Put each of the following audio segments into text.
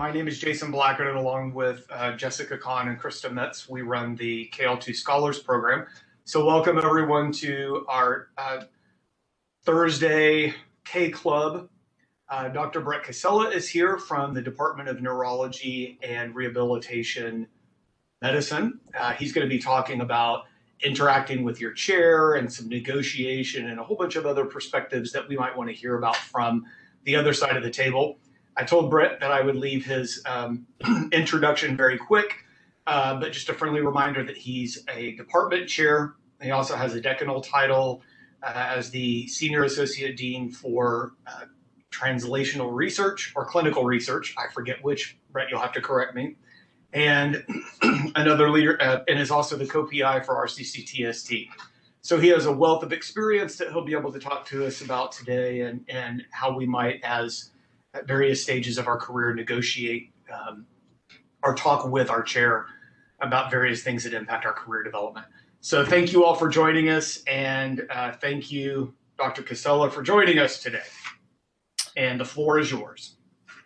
My name is Jason Blackett, and along with Jessica Kahn and Krista Metz, we run the KL2 Scholars Program. So welcome everyone to our Thursday K Club. Dr. Brett Kissela is here from the Department of Neurology and Rehabilitation Medicine. He's going to be talking about interacting with your chair and some negotiation and a whole bunch of other perspectives that we might want to hear about from the other side of the table. I told Brett that I would leave his introduction very quick, but just a friendly reminder that he's a department chair. He also has a decanal title as the Senior Associate Dean for Translational Research or Clinical Research. I forget which, Brett, you'll have to correct me. And another leader, and is also the co-PI for RCCTST. So he has a wealth of experience that he'll be able to talk to us about today and how we might, as at various stages of our career, negotiate or talk with our chair about various things that impact our career development. So thank you all for joining us, and thank you, Dr. Kissela, for joining us today. And the floor is yours.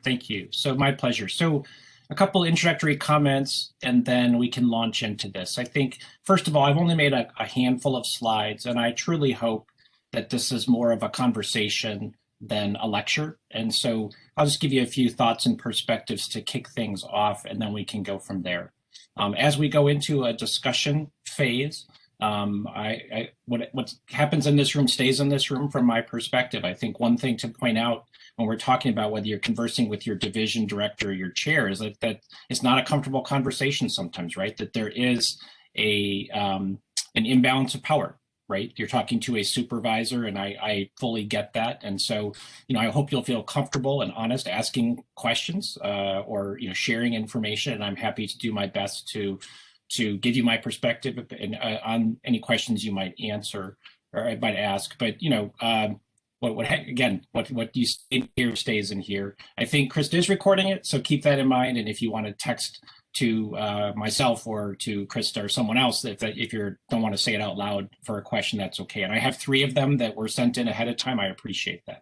Thank you. So my pleasure. So a couple introductory comments, and then we can launch into this. I think, first of all, I've only made a handful of slides, and I truly hope that this is more of a conversation than a lecture. And so I'll just give you a few thoughts and perspectives to kick things off, and then we can go from there. As we go into a discussion phase, what happens in this room stays in this room from my perspective. I think one thing to point out when we're talking about whether you're conversing with your division director or your chair is that it's not a comfortable conversation sometimes, right? That there is an imbalance of power. Right, you're talking to a supervisor, and I fully get that. And so, I hope you'll feel comfortable and honest asking questions or sharing information. And I'm happy to do my best to give you my perspective and on any questions you might answer or I might ask. But what you say here stays in here. I think Krista is recording it, so keep that in mind. And if you want to text to myself or to Krista or someone else, if you don't want to say it out loud for a question, that's okay. And I have 3 of them that were sent in ahead of time. I appreciate that.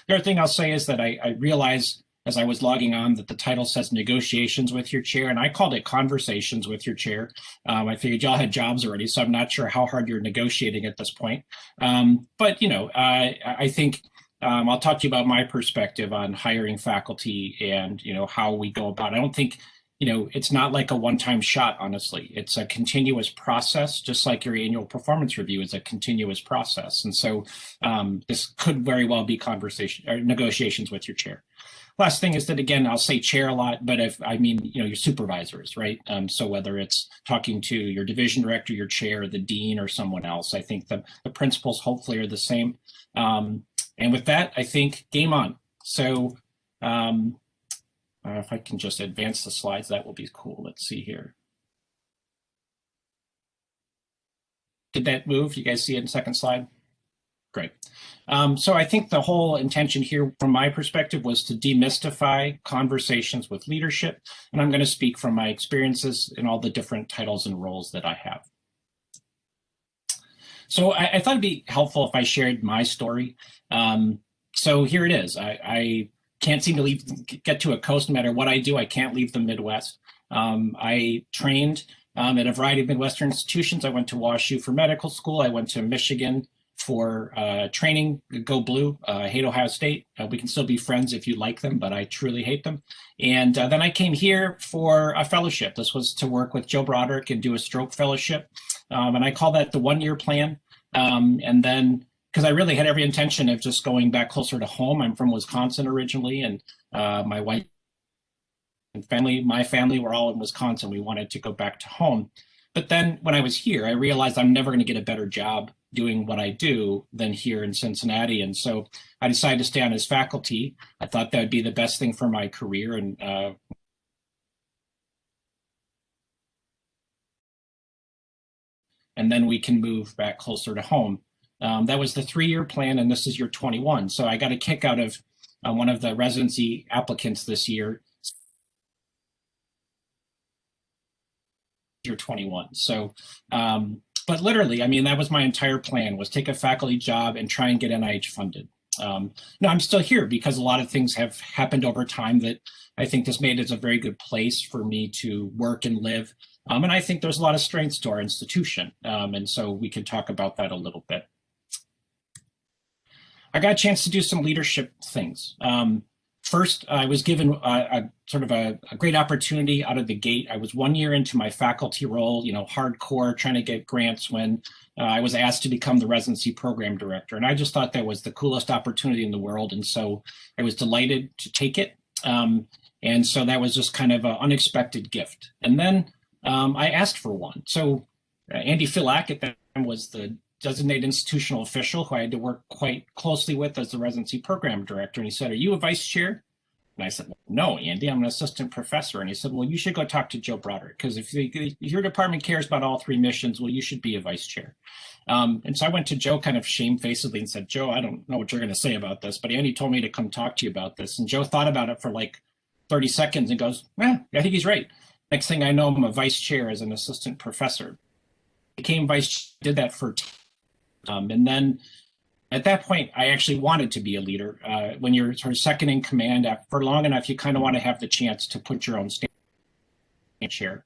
The other thing I'll say is that I realized as I was logging on that the title says negotiations with your chair, and I called it conversations with your chair. I figured y'all had jobs already, so I'm not sure how hard you're negotiating at this point. But I think I'll talk to you about my perspective on hiring faculty and how we go about it. I don't think it's not like a one-time shot, honestly. It's a continuous process, just like your annual performance review is a continuous process. And so this could very well be conversation or negotiations with your chair. Last thing is that, again, I'll say chair a lot, but your supervisors, right? So whether it's talking to your division director, your chair, the dean, or someone else, I think the principles hopefully are the same. And with that, I think game on. So if I can just advance the slides, that will be cool. Let's see here. Did that move? You guys see it in the second slide? Great. So I think the whole intention here from my perspective was to demystify conversations with leadership. And I'm going to speak from my experiences in all the different titles and roles that I have. So I thought it'd be helpful if I shared my story. So here it is. I can't seem to get to a coast no matter what I do. I can't leave the Midwest. I trained at a variety of Midwestern institutions. I went to WashU for medical school. I went to Michigan for training, Go Blue. I hate Ohio State. We can still be friends if you like them, but I truly hate them. And then I came here for a fellowship. This was to work with Joe Broderick and do a stroke fellowship. And I call that the 1-year plan. And then, because I really had every intention of just going back closer to home. I'm from Wisconsin originally, and my wife and my family were all in Wisconsin. We wanted to go back to home. But then when I was here, I realized I'm never going to get a better job doing what I do than here in Cincinnati. And so I decided to stay on as faculty. I thought that would be the best thing for my career. And then we can move back closer to home. That was the 3-year plan, and this is year 21. So I got a kick out of one of the residency applicants this year, year 21. So, but literally, that was my entire plan, was take a faculty job and try and get NIH funded. No, I'm still here because a lot of things have happened over time that I think this made it a very good place for me to work and live. And I think there's a lot of strengths to our institution. And so we can talk about that a little bit. I got a chance to do some leadership things. First, I was given a sort of a great opportunity out of the gate. I was 1 year into my faculty role, hardcore, trying to get grants when I was asked to become the residency program director. And I just thought that was the coolest opportunity in the world. And so I was delighted to take it. And so that was just kind of an unexpected gift. And then I asked for one. So Andy Filak at that time was the designated institutional official who I had to work quite closely with as the residency program director. And he said, "Are you a vice chair?" And I said, "Well, no, Andy, I'm an assistant professor." And he said, "Well, you should go talk to Joe Broderick, because if your department cares about all three missions, well, you should be a vice chair." And so I went to Joe kind of shamefacedly and said, "Joe, I don't know what you're going to say about this, but Andy told me to come talk to you about this." And Joe thought about it for like 30 seconds and goes, "Well, I think he's right." Next thing I know, I'm a vice chair as an assistant professor. Became vice chair, did that for and then at that point, I actually wanted to be a leader. When you're sort of second in command for long enough, you kind of want to have the chance to put your own stand chair.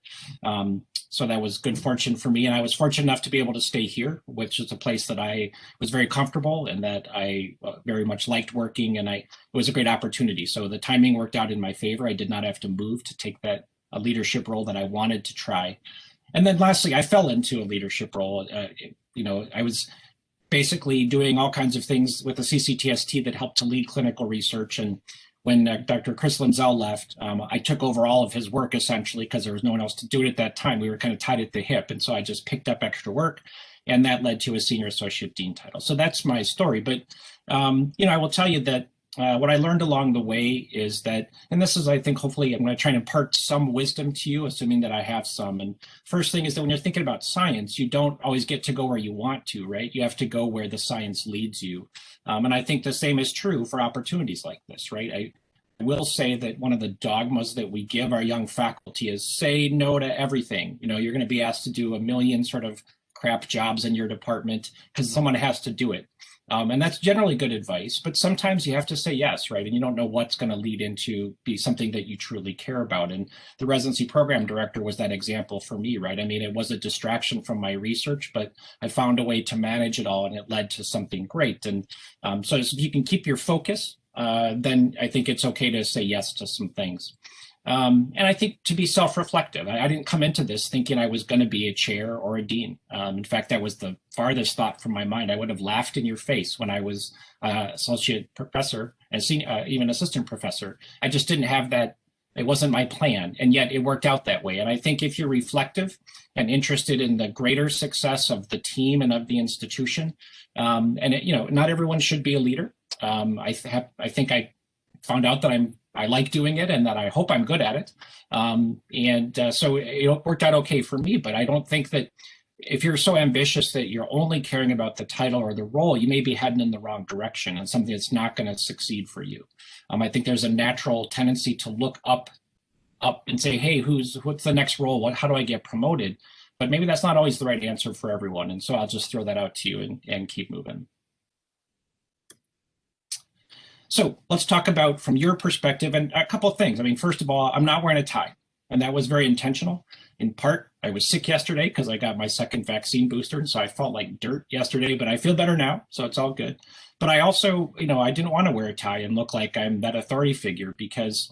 So that was good fortune for me. And I was fortunate enough to be able to stay here, which is a place that I was very comfortable and that I very much liked working. And it was a great opportunity. So the timing worked out in my favor. I did not have to move to take that a leadership role that I wanted to try. And then lastly, I fell into a leadership role. I was basically doing all kinds of things with the CCTST that helped to lead clinical research. And when Dr. Chris Linzell left, I took over all of his work essentially because there was no one else to do it at that time. We were kind of tied at the hip. And so I just picked up extra work, and that led to a senior associate dean title. So that's my story. But, I will tell you that what I learned along the way is that, and this is, I think, hopefully I'm going to try and impart some wisdom to you, assuming that I have some. And first thing is that when you're thinking about science, you don't always get to go where you want to, right? You have to go where the science leads you. And I think the same is true for opportunities like this, right? I will say that one of the dogmas that we give our young faculty is say no to everything. You're going to be asked to do a million sort of crap jobs in your department because someone has to do it. And that's generally good advice, but sometimes you have to say yes, right? And you don't know what's going to lead into be something that you truly care about. And the residency program director was that example for me, right? I mean, it was a distraction from my research, but I found a way to manage it all, and it led to something great. And so if you can keep your focus, then I think it's okay to say yes to some things. And I think to be self-reflective. I didn't come into this thinking I was going to be a chair or a dean. In fact, that was the farthest thought from my mind. I would have laughed in your face when I was associate professor and even assistant professor. I just didn't have that. It wasn't my plan, and yet it worked out that way. And I think if you're reflective and interested in the greater success of the team and of the institution, not everyone should be a leader. I think I found out that I like doing it and that I hope I'm good at it. So it worked out okay for me, but I don't think that if you're so ambitious that you're only caring about the title or the role, you may be heading in the wrong direction and something that's not going to succeed for you. I think there's a natural tendency to look up and say, hey, what's the next role? How do I get promoted? But maybe that's not always the right answer for everyone. And so I'll just throw that out to you and keep moving. So let's talk about from your perspective and a couple of things. I mean, first of all, I'm not wearing a tie, and that was very intentional. In part, I was sick yesterday because I got my second vaccine booster, and so I felt like dirt yesterday, but I feel better now, so it's all good. But I also, I didn't want to wear a tie and look like I'm that authority figure because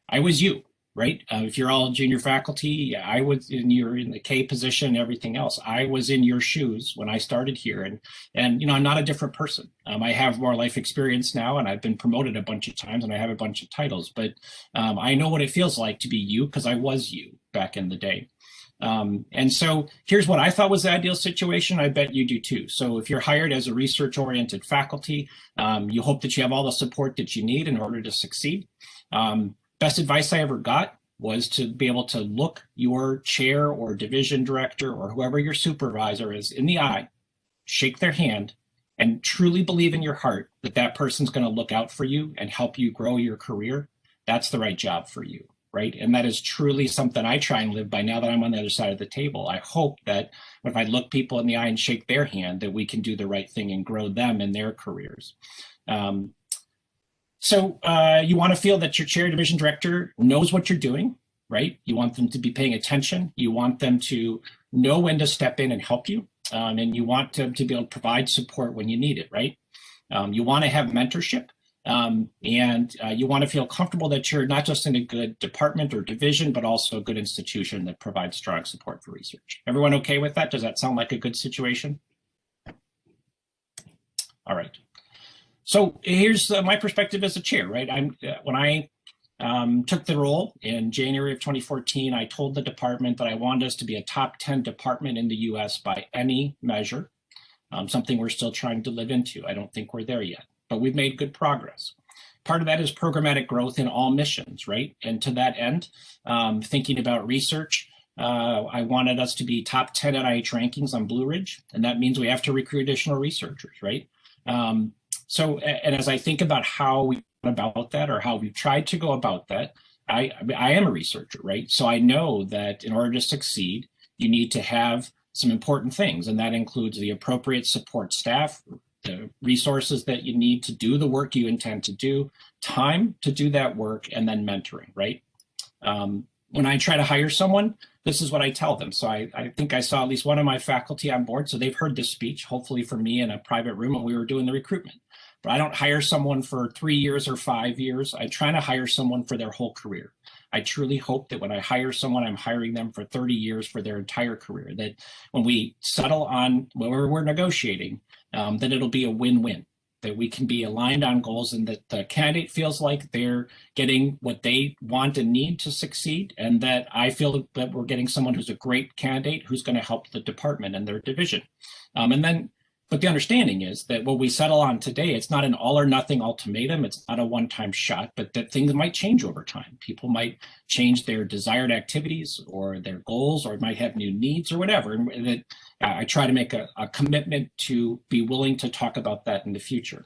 I was you, right? If you're all junior faculty, I was you're in the K position and everything else. I was in your shoes when I started here, and I'm not a different person. I have more life experience now, and I've been promoted a bunch of times, and I have a bunch of titles. But I know what it feels like to be you because I was you back in the day. And so here's what I thought was the ideal situation. I bet you do too. So if you're hired as a research-oriented faculty, you hope that you have all the support that you need in order to succeed. Best advice I ever got was to be able to look your chair or division director or whoever your supervisor is in the eye, shake their hand, and truly believe in your heart that that person's going to look out for you and help you grow your career. That's the right job for you. right? And that is truly something I try and live by now that I'm on the other side of the table. I hope that if I look people in the eye and shake their hand, that we can do the right thing and grow them in their careers. So you want to feel that your chair division director knows what you're doing, right? You want them to be paying attention. You want them to know when to step in and help you. And you want them to be able to provide support when you need it, right? You want to have mentorship. And you want to feel comfortable that you're not just in a good department or division, but also a good institution that provides strong support for research. Everyone okay with that? Does that sound like a good situation? All right. So here's my perspective as a chair, right? When I took the role in January of 2014, I told the department that I wanted us to be a top 10 department in the US by any measure, something we're still trying to live into. I don't think we're there yet, but we've made good progress. Part of that is programmatic growth in all missions, right? And to that end, thinking about research, I wanted us to be top 10 NIH rankings on Blue Ridge, and that means we have to recruit additional researchers, right? So, and as I think about how we went about that or how we've tried to go about that, I am a researcher, right? So I know that in order to succeed, you need to have some important things, and that includes the appropriate support staff, the resources that you need to do the work you intend to do, time to do that work, and then mentoring, right? When I try to hire someone, this is what I tell them. So I think I saw at least one of my faculty on board, so they've heard this speech, hopefully from me in a private room when we were doing the recruitment. But I don't hire someone for 3 years or 5 years. I try to hire someone for their whole career. I truly hope that when I hire someone, I'm hiring them for 30 years for their entire career, that when we settle on where we're negotiating, that it'll be a win-win, that we can be aligned on goals and that the candidate feels like they're getting what they want and need to succeed, and that I feel that we're getting someone who's a great candidate who's going to help the department and their division. But the understanding is that what we settle on today, it's not an all or nothing ultimatum. It's not a one-time shot, but that things might change over time. People might change their desired activities or their goals, or might have new needs or whatever. And that I try to make a commitment to be willing to talk about that in the future.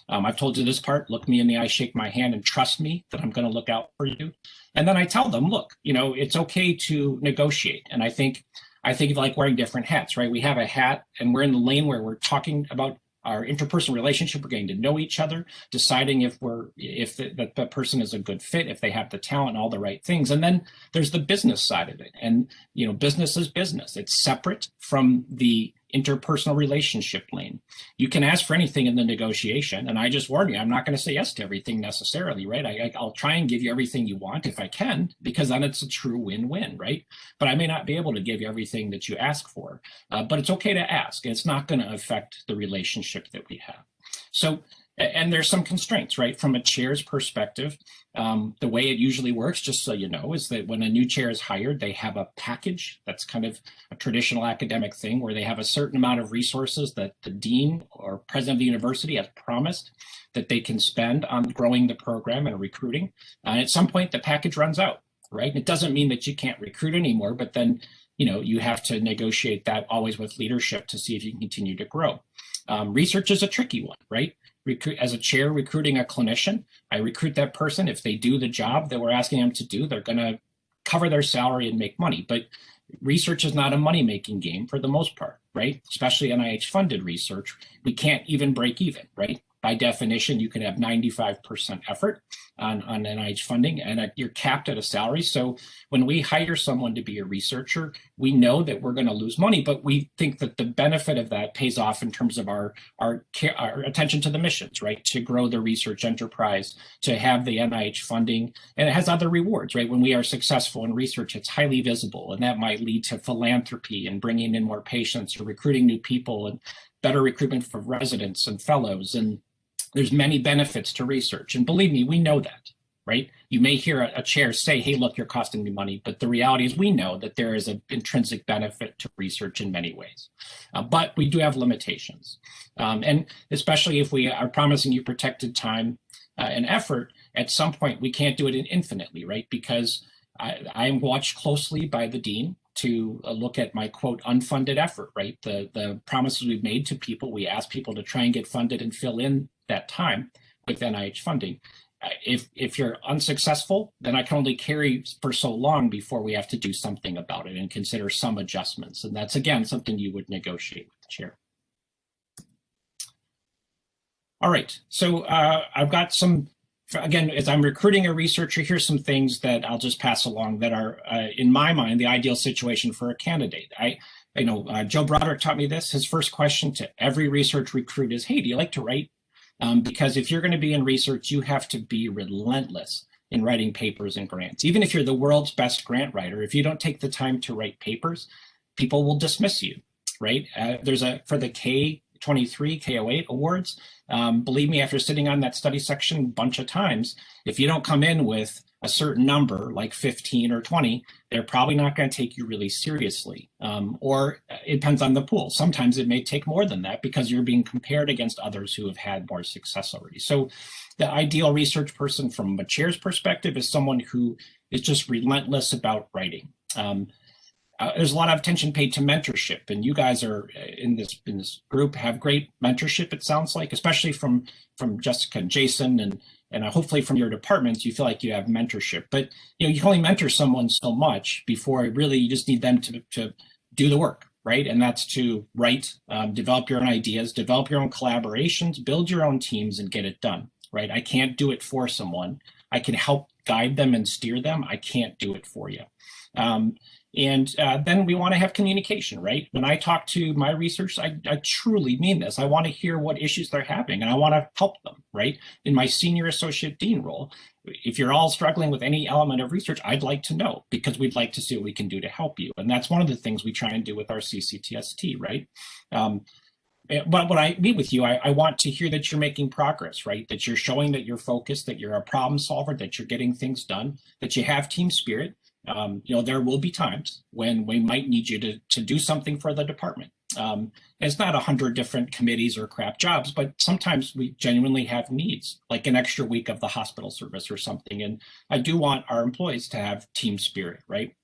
I've told you this part, look me in the eye, shake my hand, and trust me that I'm going to look out for you. And then I tell them, look, it's okay to negotiate. And I think of like wearing different hats, right? We have a hat and we're in the lane where we're talking about our interpersonal relationship. We're getting to know each other, deciding if the person is a good fit, if they have the talent and all the right things. And then there's the business side of it. And, business is business. It's separate from the interpersonal relationship lane. You can ask for anything in the negotiation. And I just warn you, I'm not going to say yes to everything necessarily, right? I'll try and give you everything you want if I can, because then it's a true win-win, right? But I may not be able to give you everything that you ask for, but it's okay to ask. It's not going to affect the relationship that we have. So, and there's some constraints, right? From a chair's perspective, the way it usually works, just so you know, is that when a new chair is hired, they have a package. That's kind of a traditional academic thing where they have a certain amount of resources that the dean or president of the university has promised that they can spend on growing the program and recruiting. At some point, the package runs out, right? It doesn't mean that you can't recruit anymore, but then you have to negotiate that always with leadership to see if you can continue to grow. Research is a tricky one, right? As a chair recruiting a clinician, I recruit that person. If they do the job that we're asking them to do, they're going to cover their salary and make money. But research is not a money-making game for the most part, right? Especially NIH-funded research. We can't even break even, right? By definition, you can have 95% effort on NIH funding, and you're capped at a salary. So when we hire someone to be a researcher, we know that we're going to lose money, but we think that the benefit of that pays off in terms of our attention to the missions, right? To grow the research enterprise, to have the NIH funding, and it has other rewards, right? When we are successful in research, it's highly visible, and that might lead to philanthropy and bringing in more patients or recruiting new people and better recruitment for residents and fellows. And there's many benefits to research. And believe me, we know that, right? You may hear a chair say, hey, look, you're costing me money. But the reality is we know that there is an intrinsic benefit to research in many ways. But we do have limitations. And especially if we are promising you protected time and effort, at some point we can't do it infinitely, right? Because I am watched closely by the dean to look at my quote unfunded effort, right? The promises we've made to people, we ask people to try and get funded and fill in that time with NIH funding. if you're unsuccessful, then I can only carry for so long before we have to do something about it and consider some adjustments. And that's, again, something you would negotiate with the chair. All right, so I've got some, again, as I'm recruiting a researcher, here's some things that I'll just pass along that are, in my mind, the ideal situation for a candidate. Joe Broderick taught me this. His first question to every research recruit is, hey, do you like to write? Because if you're going to be in research, you have to be relentless in writing papers and grants. Even if you're the world's best grant writer, if you don't take the time to write papers, people will dismiss you, right? For the K23, K08 awards, believe me, after sitting on that study section a bunch of times, if you don't come in with a certain number, like 15 or 20, they're probably not going to take you really seriously. Or it depends on the pool. Sometimes it may take more than that because you're being compared against others who have had more success already. So the ideal research person from a chair's perspective is someone who is just relentless about writing. There's a lot of attention paid to mentorship, and you guys are in this group have great mentorship, it sounds like, especially from Jessica and Jason, and hopefully from your departments, you feel like you have mentorship. But you can only mentor someone so much before really you just need them to do the work, right? And that's to write, develop your own ideas, develop your own collaborations, build your own teams, and get it done, right? I can't do it for someone. I can help guide them and steer them. I can't do it for you. And then we want to have communication, right? When I talk to my research, I truly mean this. I want to hear what issues they're having, and I want to help them, right? In my senior associate dean role, if you're all struggling with any element of research, I'd like to know, because we'd like to see what we can do to help you. And that's one of the things we try and do with our CCTST, right? But when I meet with you, I want to hear that you're making progress, right? That you're showing that you're focused, that you're a problem solver, that you're getting things done, that you have team spirit. There will be times when we might need you to do something for the department. It's not 100 different committees or crap jobs, but sometimes we genuinely have needs, like an extra week of the hospital service or something. And I do want our employees to have team spirit, right?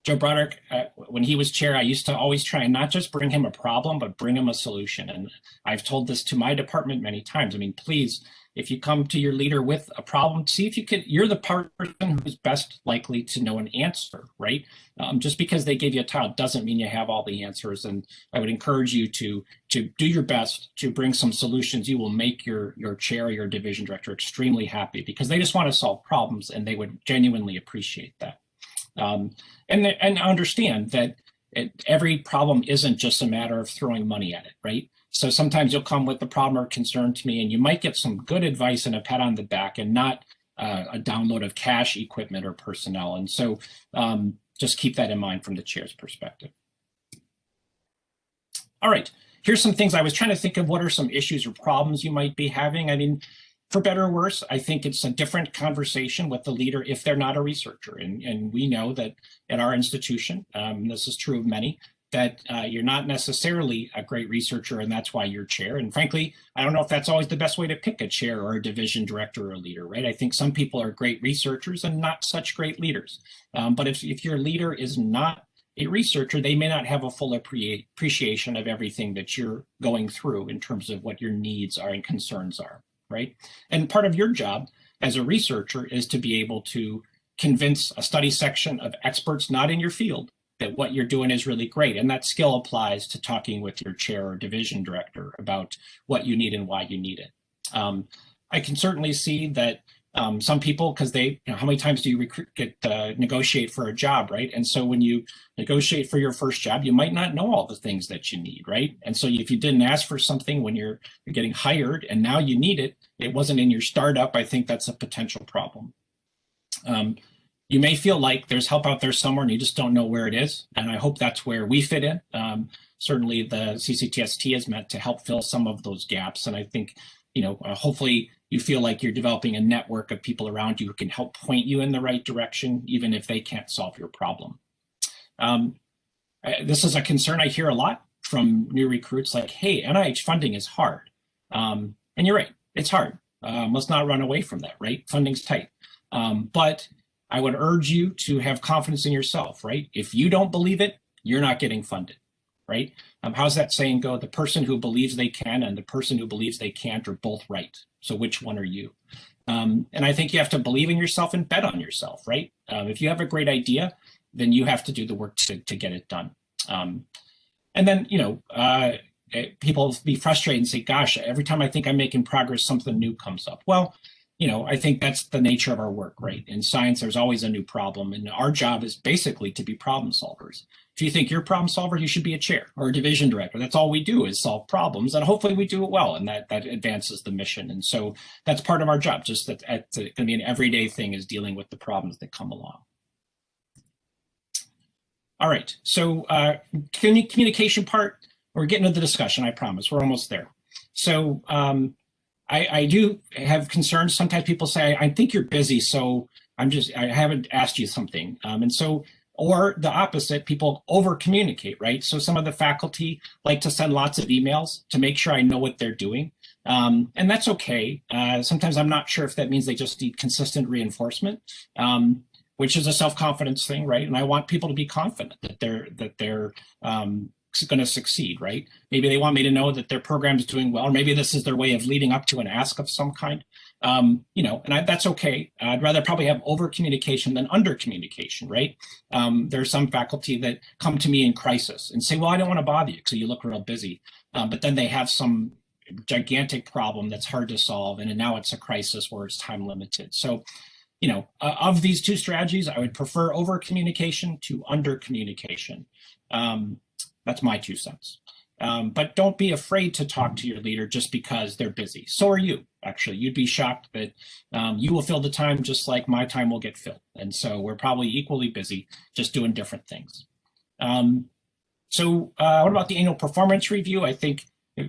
Joe Broderick, when he was chair, I used to always try and not just bring him a problem, but bring him a solution. And I've told this to my department many times. I mean, please, if you come to your leader with a problem, see if you're the person who's best likely to know an answer, right? Just because they gave you a tile doesn't mean you have all the answers. And I would encourage you to do your best to bring some solutions. You will make your chair or your division director extremely happy, because they just want to solve problems and they would genuinely appreciate that. And understand that every problem isn't just a matter of throwing money at it, right? So sometimes you'll come with a problem or concern to me, and you might get some good advice and a pat on the back, and not a download of cash, equipment, or personnel. And so just keep that in mind from the chair's perspective. All right, here's some things I was trying to think of. What are some issues or problems you might be having? I mean, for better or worse, I think it's a different conversation with the leader if they're not a researcher. And we know that at our institution, this is true of many, that you're not necessarily a great researcher, and that's why you're chair. And frankly, I don't know if that's always the best way to pick a chair or a division director or a leader, right? I think some people are great researchers and not such great leaders. But if your leader is not a researcher, they may not have a full appreciation of everything that you're going through in terms of what your needs are and concerns are, right? And part of your job as a researcher is to be able to convince a study section of experts not in your field that what you're doing is really great. And that skill applies to talking with your chair or division director about what you need and why you need it. I can certainly see that some people, because how many times do you negotiate for a job, right? And so when you negotiate for your first job, you might not know all the things that you need, right? And so if you didn't ask for something when you're getting hired and now you need it, it wasn't in your startup, I think that's a potential problem. You may feel like there's help out there somewhere and you just don't know where it is. And I hope that's where we fit in. Certainly the CCTST is meant to help fill some of those gaps. And I think, hopefully you feel like you're developing a network of people around you who can help point you in the right direction, even if they can't solve your problem. This is a concern I hear a lot from new recruits, like, hey, NIH funding is hard. And you're right, it's hard. Let's not run away from that, right? Funding's tight. But I would urge you to have confidence in yourself, right? If you don't believe it, you're not getting funded, right? How's that saying go? The person who believes they can and the person who believes they can't are both right. So which one are you? And I think you have to believe in yourself and bet on yourself, right? If you have a great idea, then you have to do the work to get it done. And then, people be frustrated and say, gosh, every time I think I'm making progress, something new comes up. Well, I think that's the nature of our work, right? In science, there's always a new problem. And our job is basically to be problem solvers. If you think you're a problem solver, you should be a chair or a division director. That's all we do is solve problems. And hopefully we do it well. And that advances the mission. And so that's part of our job. Just that it's going to be an everyday thing is dealing with the problems that come along. All right. So communication part, we're getting to the discussion, I promise. We're almost there. So I do have concerns. Sometimes people say, I think you're busy, so I haven't asked you something. Or the opposite, people over communicate, right? So some of the faculty like to send lots of emails to make sure I know what they're doing. And that's okay. Sometimes I'm not sure if that means they just need consistent reinforcement, which is a self-confidence thing, right? And I want people to be confident that they're going to succeed, right? Maybe they want me to know that their program is doing well, or maybe this is their way of leading up to an ask of some kind, that's okay. I'd rather probably have over communication than under communication, right? There are some faculty that come to me in crisis and say, well, I don't want to bother you because you look real busy. But then they have some gigantic problem that's hard to solve. And now it's a crisis where it's time limited. So, of these two strategies, I would prefer over communication to under communication. That's my 2 cents. But don't be afraid to talk to your leader just because they're busy. So are you, actually. You'd be shocked that you will fill the time just like my time will get filled. And so we're probably equally busy, just doing different things. What about the annual performance review? I think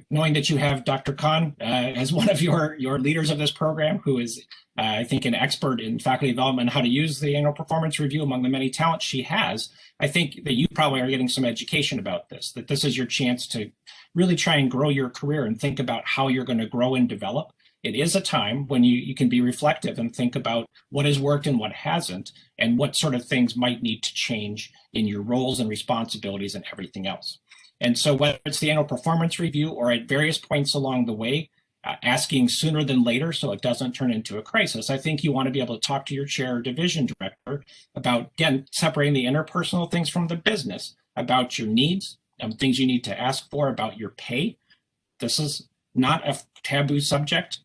knowing that you have Dr. Khan as one of your leaders of this program, who is, I think, an expert in faculty development and how to use the annual performance review among the many talents she has, I think that you probably are getting some education about this, that this is your chance to really try and grow your career and think about how you're going to grow and develop. It is a time when you can be reflective and think about what has worked and what hasn't, and what sort of things might need to change in your roles and responsibilities and everything else. And so whether it's the annual performance review or at various points along the way, asking sooner than later so it doesn't turn into a crisis, I think you want to be able to talk to your chair or division director about, again, separating the interpersonal things from the business, about your needs, things you need to ask for, about your pay. This is not a taboo subject.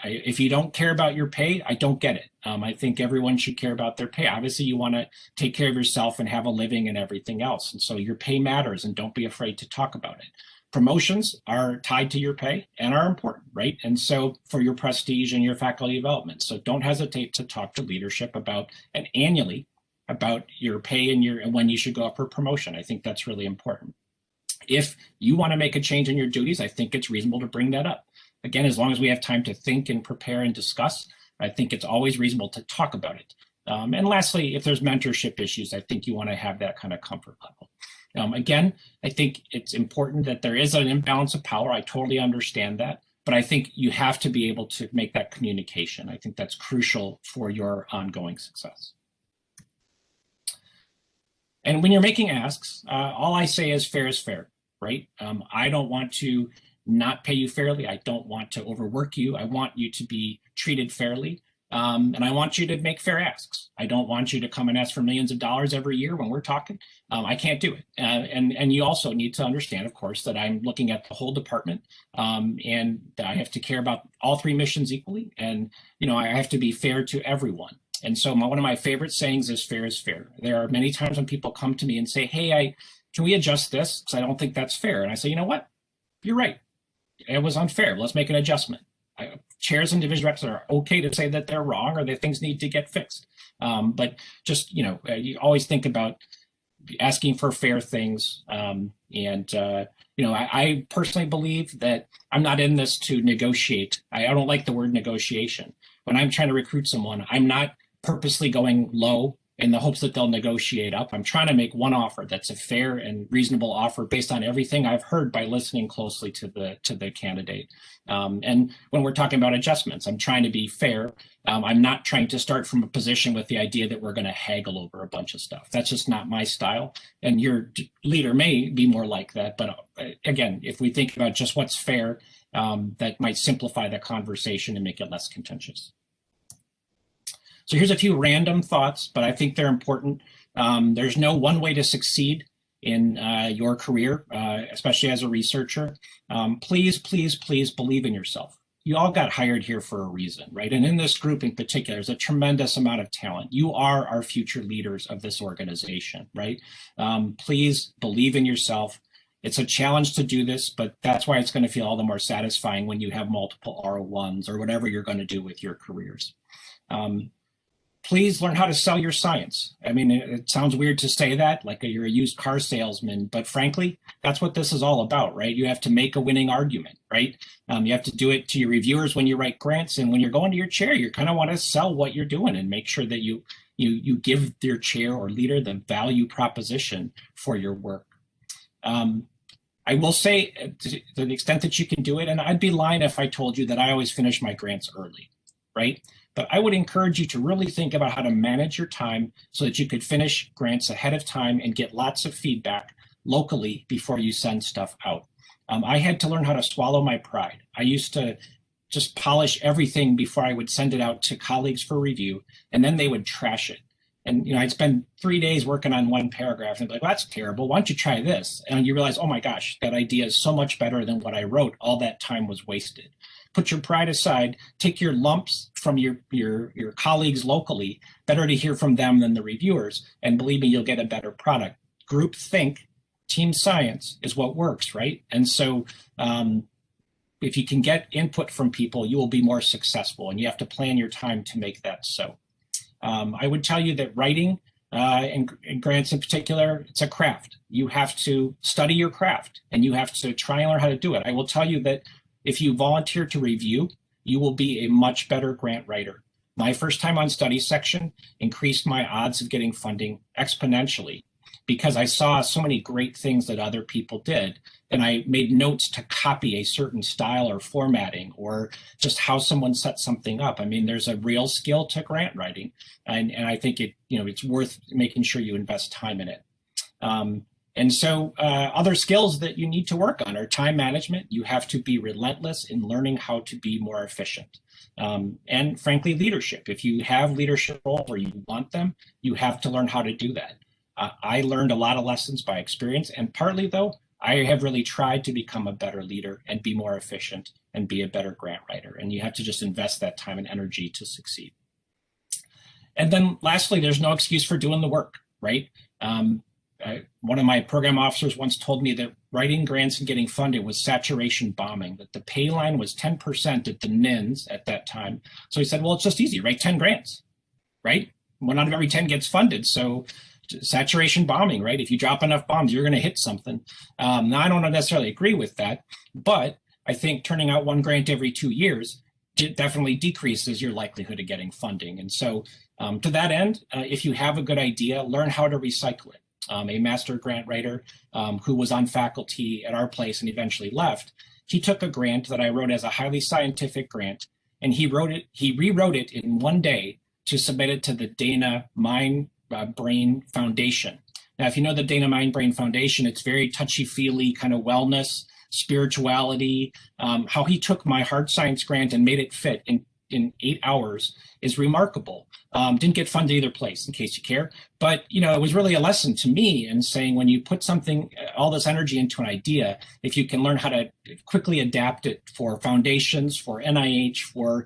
If you don't care about your pay, I don't get it. I think everyone should care about their pay. Obviously, you want to take care of yourself and have a living and everything else. And so your pay matters, and don't be afraid to talk about it. Promotions are tied to your pay and are important, right? And so for your prestige and your faculty development. So don't hesitate to talk to leadership about, and annually, about your pay and when you should go up for promotion. I think that's really important. If you want to make a change in your duties, I think it's reasonable to bring that up. Again, as long as we have time to think and prepare and discuss, I think it's always reasonable to talk about it. And lastly, if there's mentorship issues, I think you want to have that kind of comfort level. Again, I think it's important that there is an imbalance of power. I totally understand that, but I think you have to be able to make that communication. I think that's crucial for your ongoing success. And when you're making asks, all I say is fair, right? I don't want to not pay you fairly. I don't want to overwork you. I want you to be treated fairly. And I want you to make fair asks. I don't want you to come and ask for millions of dollars every year when we're talking. I can't do it. And you also need to understand, of course, that I'm looking at the whole department, and that I have to care about all 3 missions equally. And, I have to be fair to everyone. And so one of my favorite sayings is fair is fair. There are many times when people come to me and say, hey, can we adjust this? Because I don't think that's fair. And I say, you know what? You're right. It was unfair. Let's make an adjustment. Chairs and division directors are okay to say that they're wrong or that things need to get fixed. But just, you always think about asking for fair things. I personally believe that I'm not in this to negotiate. I don't like the word negotiation. When I'm trying to recruit someone, I'm not purposely going low in the hopes that they'll negotiate up. I'm trying to make one offer that's a fair and reasonable offer based on everything I've heard by listening closely to the candidate. And when we're talking about adjustments, I'm trying to be fair. I'm not trying to start from a position with the idea that we're going to haggle over a bunch of stuff. That's just not my style. And your leader may be more like that. But again, if we think about just what's fair, that might simplify the conversation and make it less contentious. So here's a few random thoughts, but I think they're important. There's no one way to succeed in your career, especially as a researcher. Please, please, please believe in yourself. You all got hired here for a reason, right? And in this group in particular, there's a tremendous amount of talent. You are our future leaders of this organization, right? Please believe in yourself. It's a challenge to do this, but that's why it's going to feel all the more satisfying when you have multiple R01s or whatever you're going to do with your careers. Please learn how to sell your science. I mean, it sounds weird to say that, like you're a used car salesman, but frankly, that's what this is all about, right? You have to make a winning argument, right? You have to do it to your reviewers when you write grants, and when you're going to your chair, you kind of want to sell what you're doing and make sure that you give your chair or leader the value proposition for your work. I will say, to the extent that you can do it, and I'd be lying if I told you that I always finish my grants early, right? But I would encourage you to really think about how to manage your time so that you could finish grants ahead of time and get lots of feedback locally before you send stuff out. I had to learn how to swallow my pride. I used to just polish everything before I would send it out to colleagues for review, and then they would trash it. And I'd spend 3 days working on one paragraph and be like, well, that's terrible. Why don't you try this? And you realize, oh my gosh, that idea is so much better than what I wrote. All that time was wasted. Put your pride aside, take your lumps from your colleagues locally. Better to hear from them than the reviewers. And believe me, you'll get a better product. Group think, team science is what works, right? And so if you can get input from people, you will be more successful, and you have to plan your time to make that so. I would tell you that writing, and grants in particular, it's a craft. You have to study your craft, and you have to try and learn how to do it. I will tell you that if you volunteer to review, you will be a much better grant writer. My first time on study section increased my odds of getting funding exponentially because I saw so many great things that other people did. And I made notes to copy a certain style or formatting or just how someone set something up. I mean, there's a real skill to grant writing. And I think it's worth making sure you invest time in it. And so other skills that you need to work on are time management. You have to be relentless in learning how to be more efficient. And frankly, leadership. If you have leadership roles or you want them, you have to learn how to do that. I learned a lot of lessons by experience, and partly though, I have really tried to become a better leader and be more efficient and be a better grant writer. And you have to just invest that time and energy to succeed. And then lastly, there's no excuse for doing the work, right? One of my program officers once told me that writing grants and getting funded was saturation bombing, that the pay line was 10% at the NINS at that time. So he said, well, it's just easy, write 10 grants, right? 1 out of every 10 gets funded. So saturation bombing, right? If you drop enough bombs, you're going to hit something. Now, I don't necessarily agree with that, but I think turning out 1 grant every 2 years definitely decreases your likelihood of getting funding. And so to that end, if you have a good idea, learn how to recycle it. A master grant writer who was on faculty at our place and eventually left, he took a grant that I wrote as a highly scientific grant, and he rewrote it in 1 day to submit it to the Dana Mind Brain Foundation. Now, if you know the Dana Mind Brain Foundation, it's very touchy-feely kind of wellness, spirituality. How he took my hard science grant and made it fit in 8 hours is remarkable. Didn't get funded either place, in case you care. But, it was really a lesson to me in saying when you put something, all this energy into an idea, if you can learn how to quickly adapt it for foundations, for NIH, for,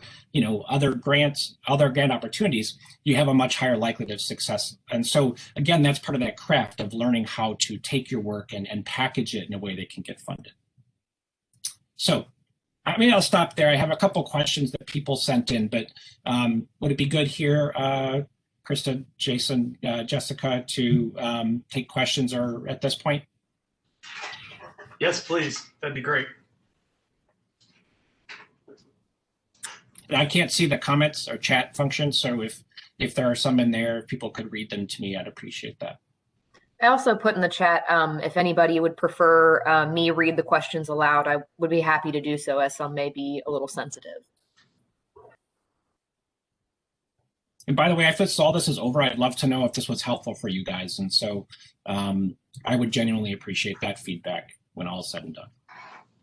other grants, other grant opportunities, you have a much higher likelihood of success. And so, again, that's part of that craft of learning how to take your work and package it in a way that can get funded. So, I'll stop there. I have a couple questions that people sent in, but would it be good here, Krista, Jason, Jessica, to take questions or at this point? Yes, please. That'd be great. I can't see the comments or chat function, so if if there are some in there, if people could read them to me, I'd appreciate that. I also put in the chat, if anybody would prefer me read the questions aloud, I would be happy to do so, as some may be a little sensitive. And by the way, after all this is over, I'd love to know if this was helpful for you guys. And so I would genuinely appreciate that feedback when all is said and done.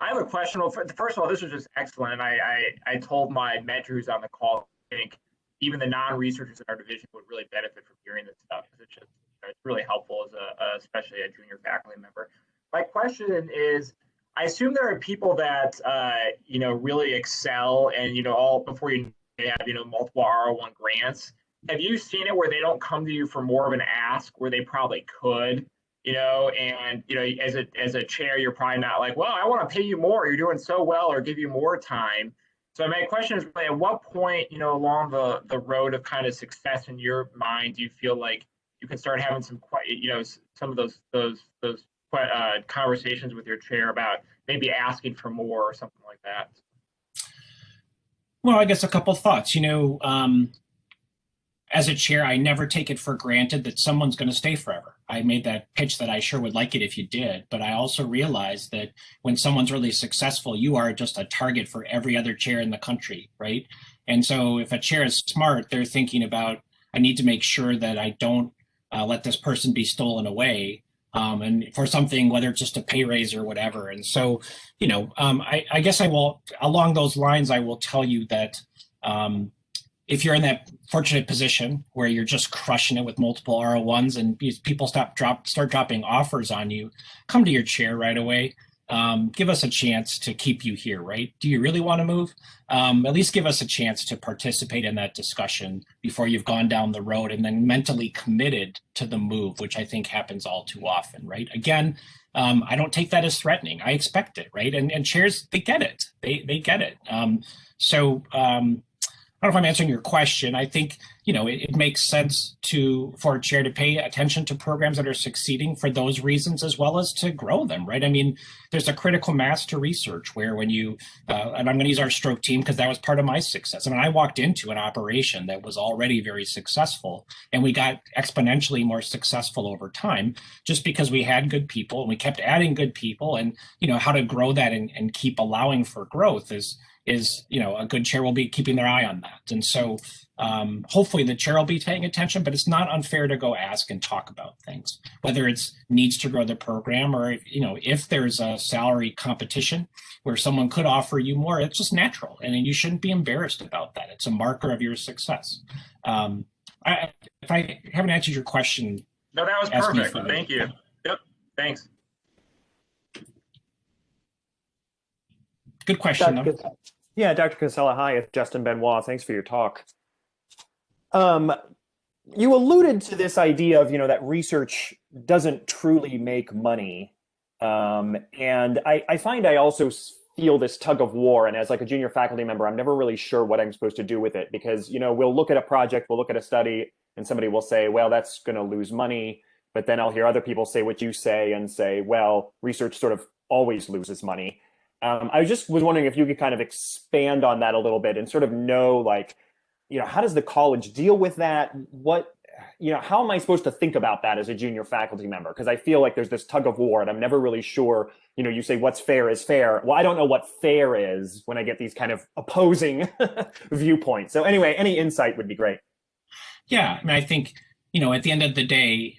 I have a question. Well, first of all, this was just excellent. And I told my mentor who's on the call, I think even the non-researchers in our division would really benefit from hearing this stuff. It's just, it's really helpful as especially a junior faculty member. My question is, I assume there are people that, really excel and, all before you have, multiple R01 grants. Have you seen it where they don't come to you for more of an ask where they probably could, and, as a chair, you're probably not like, well, I want to pay you more. You're doing so well, or give you more time. So my question is really, at what point, along the road of kind of success in your mind, do you feel like you can start having some, some of those conversations with your chair about maybe asking for more or something like that? Well, I guess a couple of thoughts. As a chair, I never take it for granted that someone's going to stay forever. I made that pitch that I sure would like it if you did, but I also realize that when someone's really successful, you are just a target for every other chair in the country, right? And so if a chair is smart, they're thinking about, I need to make sure that I don't let this person be stolen away. And for something, whether it's just a pay raise or whatever. And so, I guess I will, along those lines, I will tell you that if you're in that fortunate position where you're just crushing it with multiple R01s and people start dropping offers on you, come to your chair right away. Give us a chance to keep you here, right? Do you really want to move? At least give us a chance to participate in that discussion before you've gone down the road and then mentally committed to the move, which I think happens all too often, right? Again, I don't take that as threatening. I expect it, right? And chairs, they get it. They get it. I don't know if I'm answering your question. I think, it makes sense for a chair to pay attention to programs that are succeeding for those reasons, as well as to grow them, right? I mean, there's a critical mass to research where when you, and I'm going to use our stroke team because that was part of my success. I mean, I walked into an operation that was already very successful, and we got exponentially more successful over time just because we had good people and we kept adding good people. And, how to grow that and keep allowing for growth is a good chair will be keeping their eye on that. And so hopefully the chair will be paying attention, but it's not unfair to go ask and talk about things, whether it's needs to grow the program or, if there's a salary competition where someone could offer you more, it's just natural. And you shouldn't be embarrassed about that. It's a marker of your success. If I haven't answered your question. No, that was perfect. Thank you. Yep. Thanks. Good question. Yeah, Dr. Kissela, hi, it's Justin Benoit. Thanks for your talk. You alluded to this idea of, that research doesn't truly make money. And I find I also feel this tug of war. And as like a junior faculty member, I'm never really sure what I'm supposed to do with it because, we'll look at a project, we'll look at a study, and somebody will say, well, that's going to lose money. But then I'll hear other people say what you say and say, well, research sort of always loses money. I just was wondering if you could kind of expand on that a little bit and sort of know, how does the college deal with that? How am I supposed to think about that as a junior faculty member? Because I feel like there's this tug of war and I'm never really sure, you say what's fair is fair. Well, I don't know what fair is when I get these kind of opposing viewpoints. So anyway, any insight would be great. Yeah, I mean, I think, at the end of the day,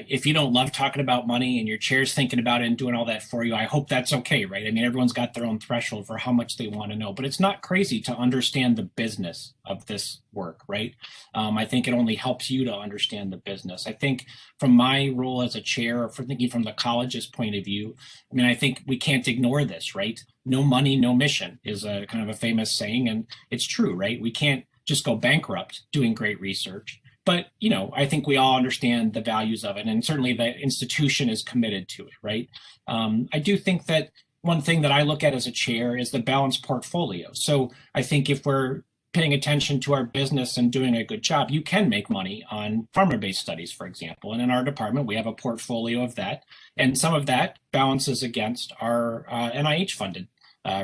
if you don't love talking about money and your chair's thinking about it and doing all that for you, I hope that's okay, right? I mean, everyone's got their own threshold for how much they want to know, but it's not crazy to understand the business of this work, right? I think it only helps you to understand the business. I think from my role as a chair, or for thinking from the college's point of view, I mean, I think we can't ignore this, right? No money, no mission is a kind of a famous saying, and it's true, right? We can't just go bankrupt doing great research. But, I think we all understand the values of it, and certainly the institution is committed to it, right? I do think that one thing that I look at as a chair is the balanced portfolio. So I think if we're paying attention to our business and doing a good job, you can make money on pharma-based studies, for example. And in our department, we have a portfolio of that. And some of that balances against our NIH-funded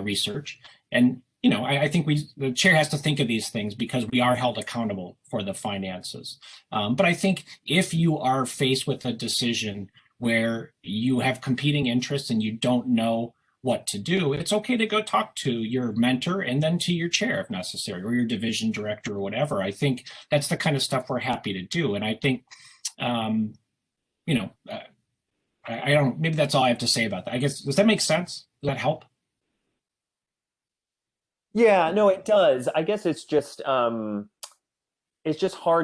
research. And I think the chair has to think of these things because we are held accountable for the finances. But I think if you are faced with a decision where you have competing interests and you don't know what to do, it's okay to go talk to your mentor and then to your chair if necessary, or your division director or whatever. I think that's the kind of stuff we're happy to do. And I think, I don't, maybe that's all I have to say about that. I guess, does that make sense? Does that help? Yeah, no, it does. I guess it's just hard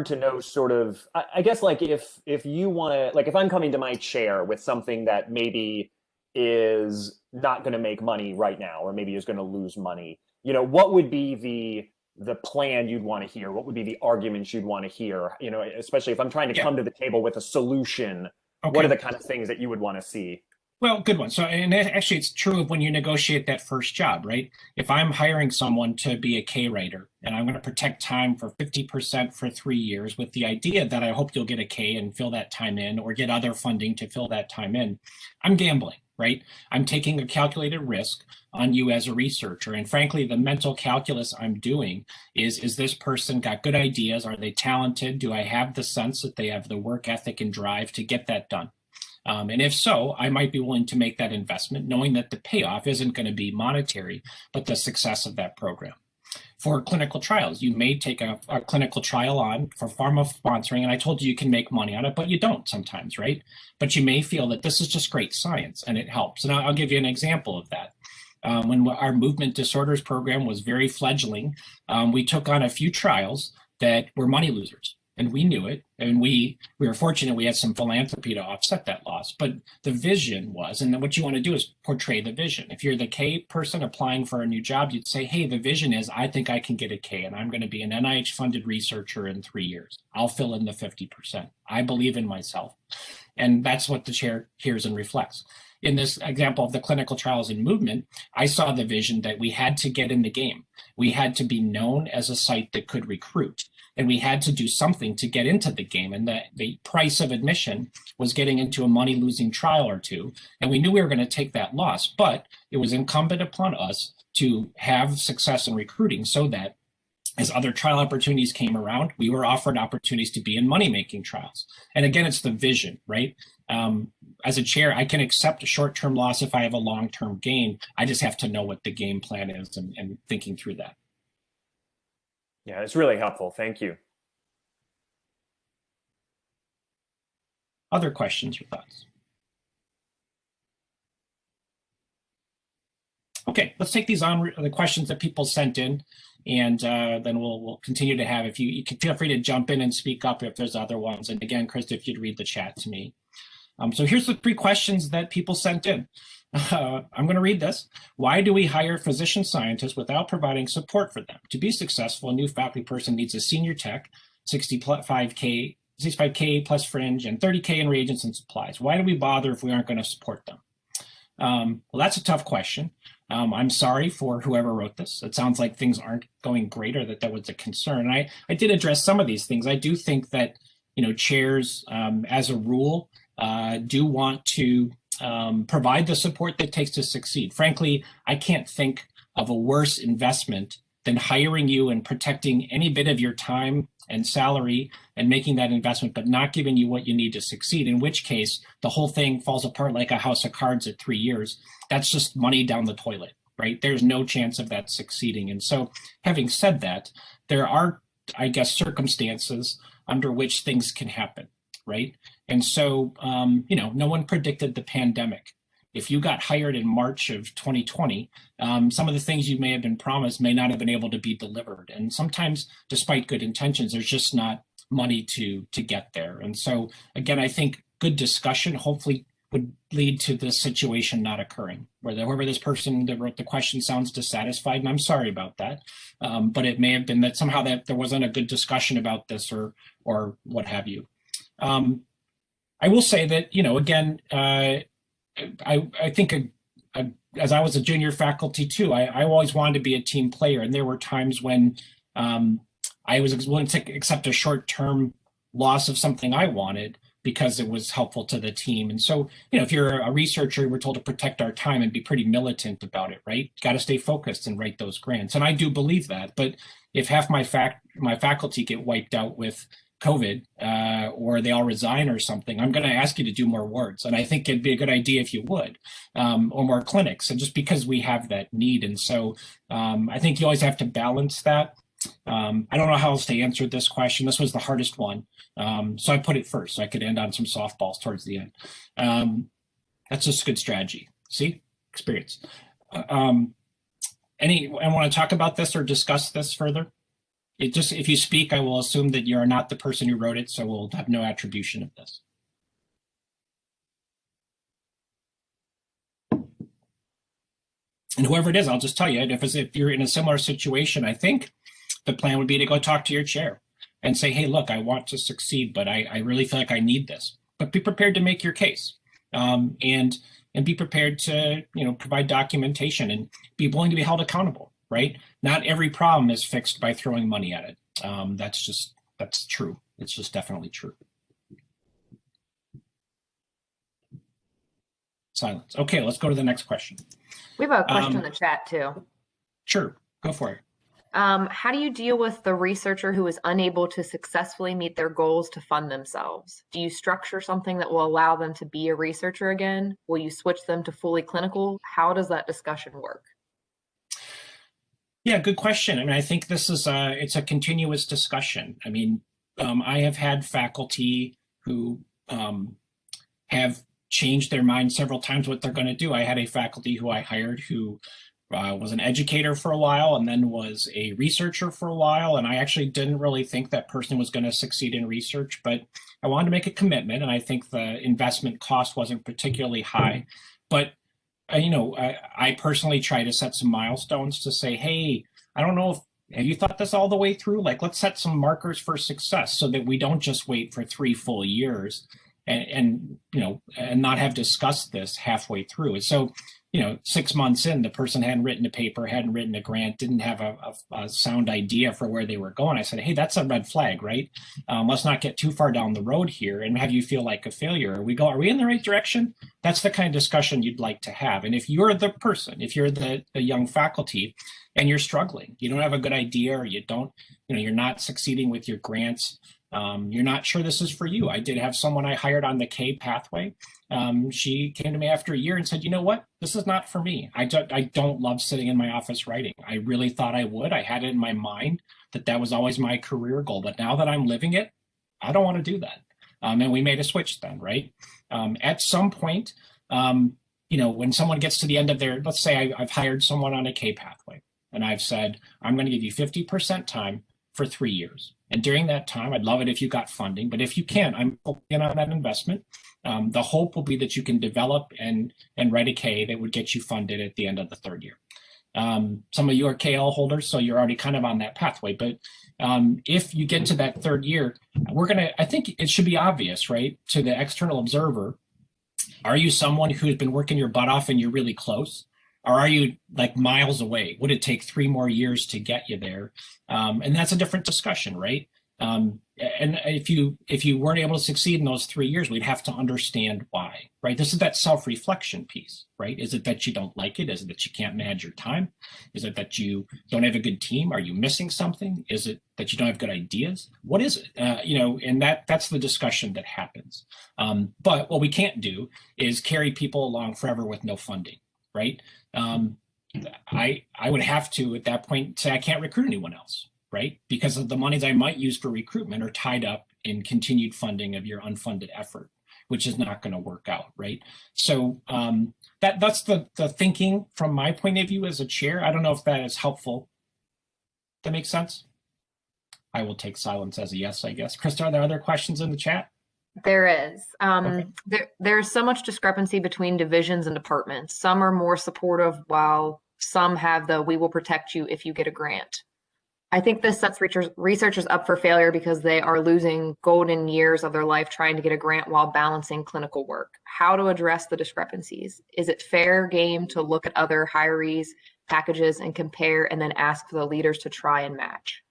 to know sort of, I guess like if you want to, like if I'm coming to my chair with something that maybe is not going to make money right now, or maybe is going to lose money, what would be the plan you'd want to hear? What would be the arguments you'd want to hear? Especially if I'm trying to come to the table with a solution, what are the kind of things that you would want to see? Well, good one. So, and actually, it's true of when you negotiate that first job, right? If I'm hiring someone to be a K writer and I'm going to protect time for 50% for 3 years with the idea that I hope you'll get a K and fill that time in, or get other funding to fill that time in, I'm gambling, right? I'm taking a calculated risk on you as a researcher. And frankly, the mental calculus I'm doing is this person got good ideas? Are they talented? Do I have the sense that they have the work ethic and drive to get that done? And if so, I might be willing to make that investment, knowing that the payoff isn't going to be monetary, but the success of that program. For clinical trials, you may take a clinical trial on for pharma sponsoring, and I told you can make money on it, but you don't sometimes, right? But you may feel that this is just great science and it helps. And I'll give you an example of that. When our movement disorders program was very fledgling, we took on a few trials that were money losers. And we knew it, and we were fortunate we had some philanthropy to offset that loss. But the vision was, and then what you want to do is portray the vision. If you're the K person applying for a new job, you'd say, hey, the vision is I think I can get a K, and I'm going to be an NIH-funded researcher in 3 years. I'll fill in the 50%. I believe in myself. And that's what the chair hears and reflects. In this example of the clinical trials and movement, I saw the vision that we had to get in the game. We had to be known as a site that could recruit. And we had to do something to get into the game. And the price of admission was getting into a money-losing trial or two. And we knew we were going to take that loss, but it was incumbent upon us to have success in recruiting so that as other trial opportunities came around, we were offered opportunities to be in money-making trials. And again, it's the vision, right? As a chair, I can accept a short-term loss if I have a long-term gain. I just have to know what the game plan is and thinking through that. Yeah, it's really helpful. Thank you. Other questions or thoughts? Okay, let's take these on, the questions that people sent in, and then we'll continue to have, if you can feel free to jump in and speak up if there's other ones. And again, Krista, if you'd read the chat to me. So here's the 3 questions that people sent in. I'm going to read this. Why do we hire physician scientists without providing support for them? To be successful, a new faculty person needs a senior tech, 65K plus fringe, and 30K in reagents and supplies. Why do we bother if we aren't going to support them? Well, that's a tough question. I'm sorry for whoever wrote this. It sounds like things aren't going great, or that was a concern. And I did address some of these things. I do think that, chairs, as a rule, do want to provide the support that it takes to succeed. Frankly, I can't think of a worse investment than hiring you and protecting any bit of your time and salary and making that investment, but not giving you what you need to succeed, in which case the whole thing falls apart like a house of cards at 3 years. That's just money down the toilet, right? There's no chance of that succeeding. And so having said that, there are, I guess, circumstances under which things can happen, right? And so, no one predicted the pandemic. If you got hired in March of 2020, some of the things you may have been promised may not have been able to be delivered. And sometimes, despite good intentions, there's just not money to get there. And so, again, I think good discussion hopefully would lead to this situation not occurring, where whoever this person that wrote the question sounds dissatisfied, and I'm sorry about that. But it may have been that somehow that there wasn't a good discussion about this or what have you. I will say that, again, I think as I was a junior faculty too, I always wanted to be a team player. And there were times when I was willing to accept a short-term loss of something I wanted because it was helpful to the team. And so, if you're a researcher, we're told to protect our time and be pretty militant about it, right? Got to stay focused and write those grants. And I do believe that. But if half my faculty get wiped out with COVID or they all resign or something, I'm going to ask you to do more words. And I think it'd be a good idea if you would, or more clinics, and just because we have that need. And so I think you always have to balance that. I don't know how else to answer this question. This was the hardest one. So I put it first so I could end on some softballs towards the end. That's just a good strategy. See? Experience. Anyone want to talk about this or discuss this further? If you speak, I will assume that you're not the person who wrote it, so we'll have no attribution of this. And whoever it is, I'll just tell you, if you're in a similar situation, I think the plan would be to go talk to your chair and say, hey, look, I want to succeed, but I really feel like I need this. But be prepared to make your case, and be prepared to provide documentation and be willing to be held accountable. Right? Not every problem is fixed by throwing money at it. That's true. It's just definitely true. Silence. Okay, let's go to the next question. We have a question in the chat too. Sure, go for it. How do you deal with the researcher who is unable to successfully meet their goals to fund themselves? Do you structure something that will allow them to be a researcher again? Will you switch them to fully clinical? How does that discussion work? Yeah, good question. I mean, I think this is it's a continuous discussion. I mean, I have had faculty who have changed their mind several times what they're going to do. I had a faculty who I hired who was an educator for a while and then was a researcher for a while. And I actually didn't really think that person was going to succeed in research, but I wanted to make a commitment. And I think the investment cost wasn't particularly high. But I personally try to set some milestones to say, hey, I don't know have you thought this all the way through? Like, let's set some markers for success so that we don't just wait for 3 full years and not have discussed this halfway through. And so, 6 months in, the person hadn't written a paper, hadn't written a grant, didn't have a sound idea for where they were going. I said, hey, that's a red flag, right? Let's not get too far down the road here and have you feel like a failure. Are we in the right direction? That's the kind of discussion you'd like to have. And if you're the person, if you're the young faculty and you're struggling, you don't have a good idea, or you don't, you're not succeeding with your grants, you're not sure this is for you. I did have someone I hired on the K pathway. She came to me after a year and said, you know what, this is not for me. I don't love sitting in my office writing. I really thought I would. I had it in my mind that was always my career goal. But now that I'm living it, I don't want to do that. And we made a switch then, right? At some point, when someone gets to the end of their, let's say I've hired someone on a K pathway and I've said, I'm going to give you 50% time for 3 years. And during that time, I'd love it if you got funding, but if you can't, I'm in on that investment. The hope will be that you can develop and write a K that would get you funded at the end of the 3rd year. Some of you are KL holders, so you're already kind of on that pathway. But if you get to that 3rd year, I think it should be obvious, right, to the external observer. Are you someone who's been working your butt off and you're really close? Or are you like miles away? Would it take 3 more years to get you there? And that's a different discussion, right? And if you weren't able to succeed in those 3 years, we'd have to understand why, right? This is that self-reflection piece, right? Is it that you don't like it? Is it that you can't manage your time? Is it that you don't have a good team? Are you missing something? Is it that you don't have good ideas? What is it? And that's the discussion that happens. But what we can't do is carry people along forever with no funding, right? I would have to, at that point, say I can't recruit anyone else, right? Because of the monies I might use for recruitment are tied up in continued funding of your unfunded effort, which is not going to work out, right? So that's the thinking from my point of view as a chair. I don't know if that is helpful. That makes sense? I will take silence as a yes, I guess. Krista, are there other questions in the chat? There is. Okay. There's so much discrepancy between divisions and departments. Some are more supportive while some have the "we will protect you if you get a grant." I think this sets researchers up for failure because they are losing golden years of their life trying to get a grant while balancing clinical work. How to address the discrepancies? Is it fair game to look at other hirees' packages and compare and then ask for the leaders to try and match?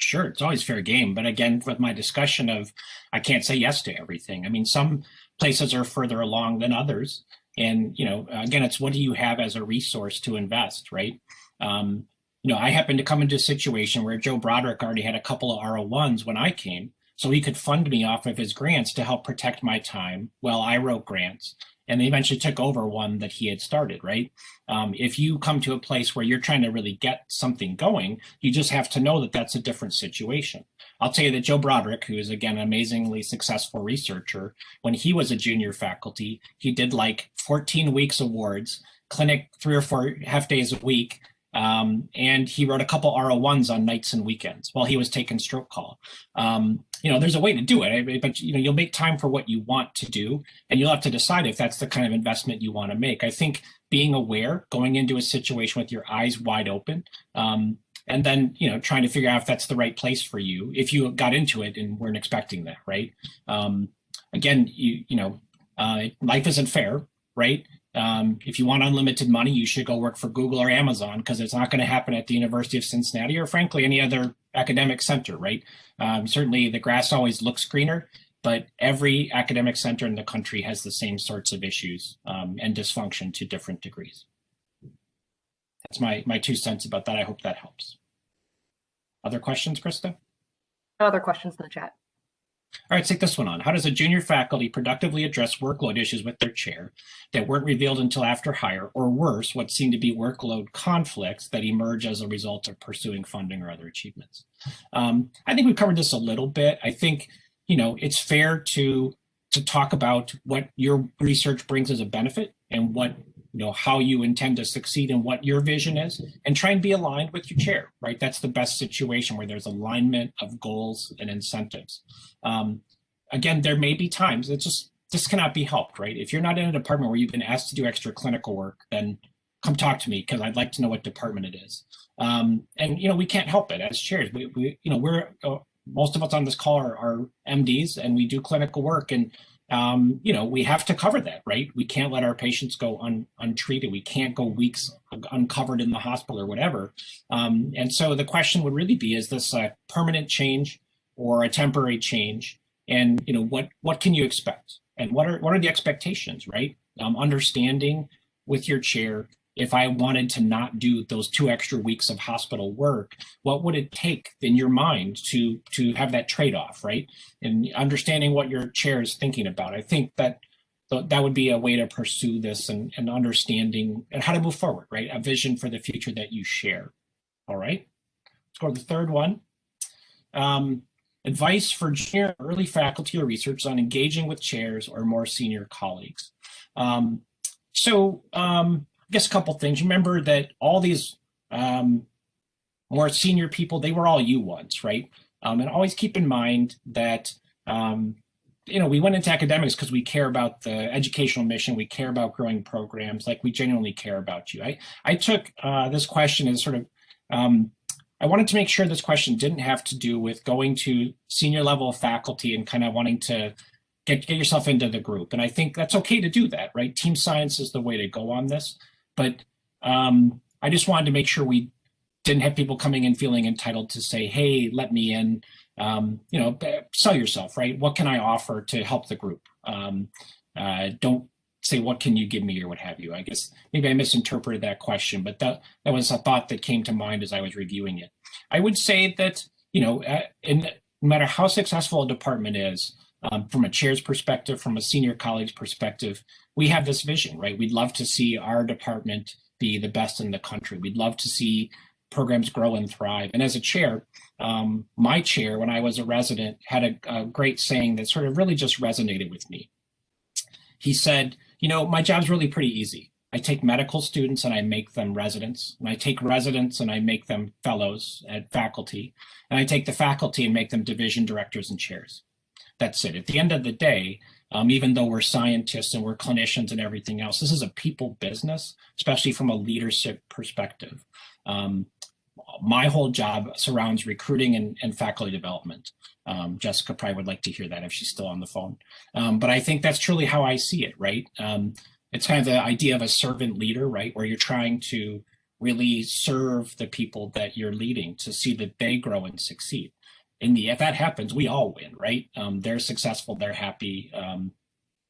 Sure, it's always fair game. But again, with my discussion of, I can't say yes to everything. I mean, some places are further along than others. And, again, it's what do you have as a resource to invest, right? I happened to come into a situation where Joe Broderick already had a couple of R01s when I came. So he could fund me off of his grants to help protect my time while I wrote grants. And they eventually took over one that he had started, right? If you come to a place where you're trying to really get something going, you just have to know that that's a different situation. I'll tell you that Joe Broderick, who is, again, an amazingly successful researcher, when he was a junior faculty, he did like 14 weeks awards, clinic 3 or 4 half days a week, and he wrote a couple R01s on nights and weekends while he was taking stroke call. There's a way to do it, but you'll make time for what you want to do, and you'll have to decide if that's the kind of investment you want to make. I think being aware, going into a situation with your eyes wide open, and then trying to figure out if that's the right place for you if you got into it and weren't expecting that, right? Again, life isn't fair, right? If you want unlimited money, you should go work for Google or Amazon, because it's not going to happen at the University of Cincinnati or, frankly, any other academic center, right? Certainly the grass always looks greener, but every academic center in the country has the same sorts of issues and dysfunction to different degrees. That's my 2 cents about that. I hope that helps. Other questions, Krista? No other questions in the chat. All right, let's take this one on. How does a junior faculty productively address workload issues with their chair that weren't revealed until after hire, or worse, what seem to be workload conflicts that emerge as a result of pursuing funding or other achievements? I think we've covered this a little bit. I think, it's fair to talk about what your research brings as a benefit and what, how you intend to succeed and what your vision is, and try and be aligned with your chair, right? That's the best situation where there's alignment of goals and incentives. Again, there may be times that this cannot be helped, right? If you're not in a department where you've been asked to do extra clinical work, then come talk to me, because I'd like to know what department it is. And we can't help it as chairs. We're most of us on this call are MDs, and we do clinical work, and we have to cover that, right? We can't let our patients go untreated. We can't go weeks uncovered in the hospital or whatever. And so the question would really be, is this a permanent change or a temporary change? And what can you expect? And what are the expectations, right? Understanding with your chair, if I wanted to not do those 2 extra weeks of hospital work, what would it take in your mind to have that trade-off, right? And understanding what your chair is thinking about. I think that would be a way to pursue this, and understanding and how to move forward, right? A vision for the future that you share. All right, let's go to the third one. Advice for junior early faculty or research on engaging with chairs or more senior colleagues. I guess a couple things. Remember that all these more senior people, they were all you once, right? And always keep in mind that, we went into academics because we care about the educational mission. We care about growing programs. Like, we genuinely care about you. I took this question as sort of, I wanted to make sure this question didn't have to do with going to senior level faculty and kind of wanting to get yourself into the group. And I think that's okay to do that, right? Team science is the way to go on this. But I just wanted to make sure we didn't have people coming in feeling entitled to say, hey, let me in, sell yourself, right? What can I offer to help the group? Don't say, what can you give me, or what have you? I guess maybe I misinterpreted that question, but that was a thought that came to mind as I was reviewing it. I would say that, no matter how successful a department is, from a chair's perspective, from a senior colleague's perspective, we have this vision, right? We'd love to see our department be the best in the country. We'd love to see programs grow and thrive. And as a chair, my chair, when I was a resident, had a great saying that sort of really just resonated with me. He said, my job's really pretty easy. I take medical students and I make them residents, and I take residents and I make them fellows at faculty, and I take the faculty and make them division directors and chairs. That's it. At the end of the day, even though we're scientists and we're clinicians and everything else, this is a people business, especially from a leadership perspective. My whole job surrounds recruiting and faculty development. Jessica probably would like to hear that if she's still on the phone. But I think that's truly how I see it, right? It's kind of the idea of a servant leader, right? Where you're trying to really serve the people that you're leading to see that they grow and succeed. If that happens, we all win, right? They're successful, they're happy.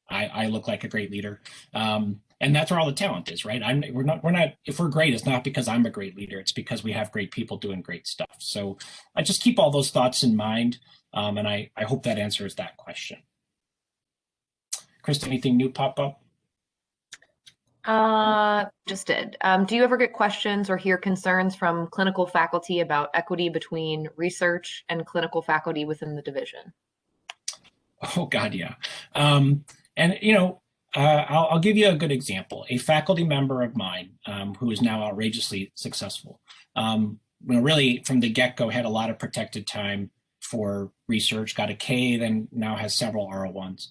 I look like a great leader. And that's where all the talent is, right? If we're great, it's not because I'm a great leader, it's because we have great people doing great stuff. So I just keep all those thoughts in mind. And I hope that answers that question. Krista, anything new pop up? Just did. Do you ever get questions or hear concerns from clinical faculty about equity between research and clinical faculty within the division? Oh God, yeah. And I'll give you a good example. A faculty member of mine who is now outrageously successful, really from the get-go had a lot of protected time for research, got a K, then now has several R01s.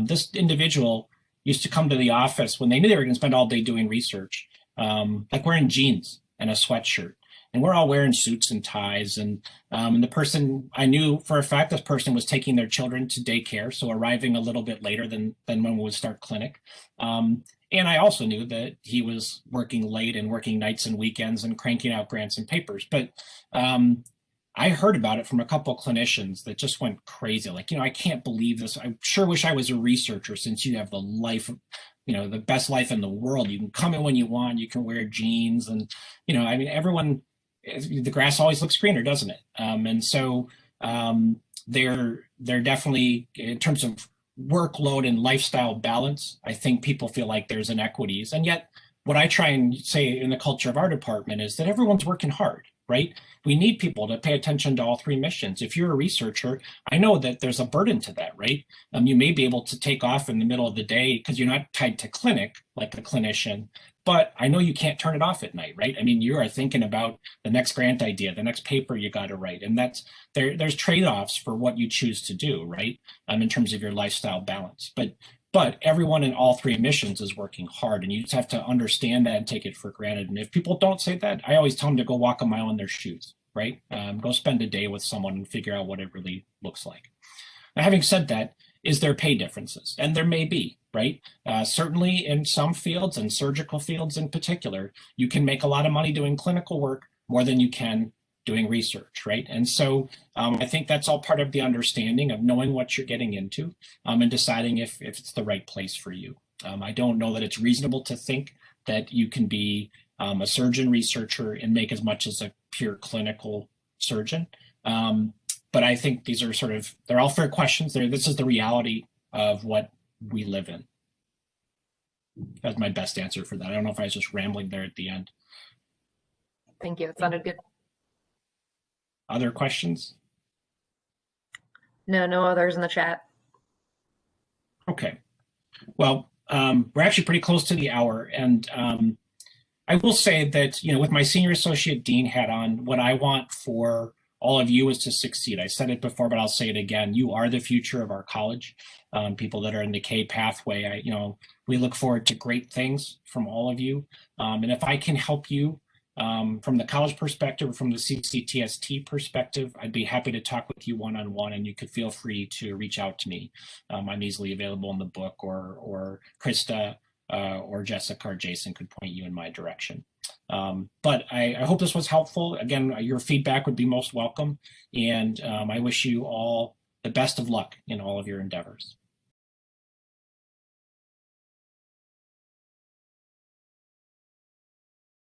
This individual used to come to the office when they knew they were going to spend all day doing research, like wearing jeans and a sweatshirt. And we're all wearing suits and ties. And the person, I knew for a fact this person was taking their children to daycare, so arriving a little bit later than when we would start clinic. And I also knew that he was working late and working nights and weekends and cranking out grants and papers. But I heard about it from a couple of clinicians that just went crazy. Like, I can't believe this. I sure wish I was a researcher, since you have the life, the best life in the world. You can come in when you want, you can wear jeans, and, everyone, the grass always looks greener, doesn't it? And so they're definitely, in terms of workload and lifestyle balance, I think people feel like there's inequities. And yet what I try and say in the culture of our department is that everyone's working hard, right? We need people to pay attention to all three missions. If you're a researcher, I know that there's a burden to that, right? You may be able to take off in the middle of the day because you're not tied to clinic like a clinician, but I know you can't turn it off at night, right? You are thinking about the next grant idea, the next paper you got to write. And there's trade-offs for what you choose to do, right? In terms of your lifestyle balance. But everyone in all three missions is working hard, and you just have to understand that and take it for granted. And if people don't say that, I always tell them to go walk a mile in their shoes, right? Go spend a day with someone and figure out what it really looks like. Now, having said that, is there pay differences? And there may be, right? Certainly in some fields, and surgical fields in particular, you can make a lot of money doing clinical work more than you can doing research, right? And so I think that's all part of the understanding of knowing what you're getting into and deciding if it's the right place for you. I don't know that it's reasonable to think that you can be a surgeon researcher and make as much as a pure clinical surgeon. But I think these are they're all fair questions. This is the reality of what we live in. That's my best answer for that. I don't know if I was just rambling there at the end. Thank you. It sounded good. Other questions? No others in the chat. Okay. Well, we're actually pretty close to the hour. And I will say that, with my senior associate dean hat on, what I want for all of you is to succeed. I said it before, but I'll say it again. You are the future of our college. People that are in the K pathway, we look forward to great things from all of you. And if I can help you from the college perspective, from the CCTST perspective, I'd be happy to talk with you one-on-one, and you could feel free to reach out to me. I'm easily available in the book, or Krista or Jessica or Jason could point you in my direction. But I hope this was helpful. Again, your feedback would be most welcome. And I wish you all the best of luck in all of your endeavors.